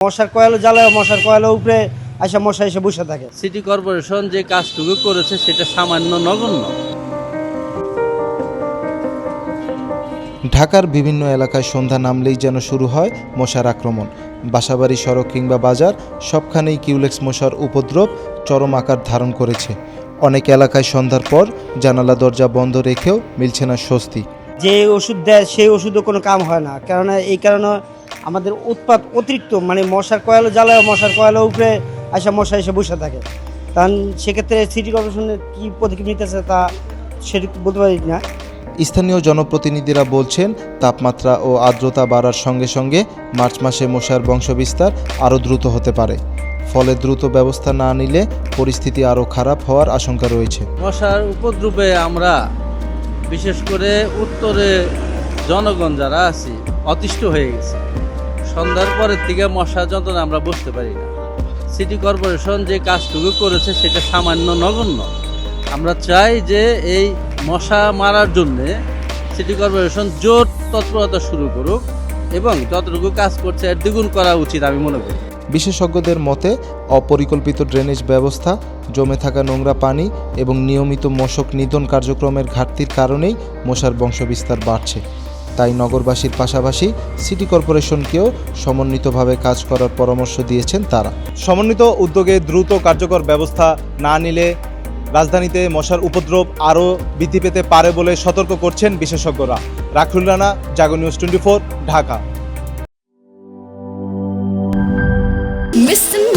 মশার কয়েল জ্বালায় মশার কয়েলের উপরে আসা মশা এসে বসে থাকে। সিটি কর্পোরেশন যে কাজটুকু করেছে সেটা সামান্য নগণ্য। ঢাকার বিভিন্ন এলাকায় সন্ধ্যা নামলেই যেন শুরু হয় মশার আক্রমণ। বাসাবাড়ি, সড়ক কিংবা বাজার সবখানেই কিউলেক্স মশার উপদ্রব চরম আকার ধারণ করেছে। অনেক এলাকায় সন্ধ্যার পর জানালা দরজা বন্ধ রেখেও মিলছে না স্বস্তি। যে ওষুধ দেয় সেই ওষুধও কোনো কাম হয় না, কেননা এই কারণে আমাদের উৎপাত অতিরিক্ত, মানে মশার কয়েল জ্বালায় মশার কয়েলের উপরে আসা মশা এসে বসে থাকে। কারণ সেক্ষেত্রে সিটি কর্পোরেশনের কী পদক্ষেপ নিতেছে তা সেটা বলতে পারি না। স্থানীয় জনপ্রতিনিধিরা বলছেন, তাপমাত্রা ও আর্দ্রতা বাড়ার সঙ্গে সঙ্গে মার্চ মাসে মশার বংশবিস্তার আরও দ্রুত হতে পারে। ফলে দ্রুত ব্যবস্থা না নিলে পরিস্থিতি আরও খারাপ হওয়ার আশঙ্কা রয়েছে। মশার উপদ্রবে আমরা বিশেষ করে উত্তরে জনগণ যারা আছি অতিষ্ঠ হয়ে গেছে। সন্ধ্যার পরের থেকে মশার যন্ত্রণা আমরা বুঝতে পারি না। সিটি কর্পোরেশন যে কাজটুকু করেছে সেটা সামান্য নগণ্য। আমরা চাই যে এই মশা মারার জন্যে সিটি কর্পোরেশন জোর তৎপরতা শুরু করুক এবং যতটুকু কাজ করছে এর দ্বিগুণ করা উচিত আমি মনে করি। বিশেষজ্ঞদের মতে অপরিকল্পিত ড্রেনেজ ব্যবস্থা, জমে থাকা নোংরা পানি এবং নিয়মিত মশক নিধন কার্যক্রমের ঘাটতির কারণেই মশার বংশবিস্তার বাড়ছে। তাই নগরবাসীর পাশাপাশি সিটি কর্পোরেশনকেও সমন্বিতভাবে কাজ করার পরামর্শ দিয়েছেন তারা। সমন্বিত উদ্যোগে দ্রুত কার্যকর ব্যবস্থা না নিলে রাজধানীতে মশার উপদ্রব আরও বৃদ্ধি পেতে পারে বলে সতর্ক করছেন বিশেষজ্ঞরা। রাখুল রানা, জাগো নিউজ 24, ঢাকা। Mr.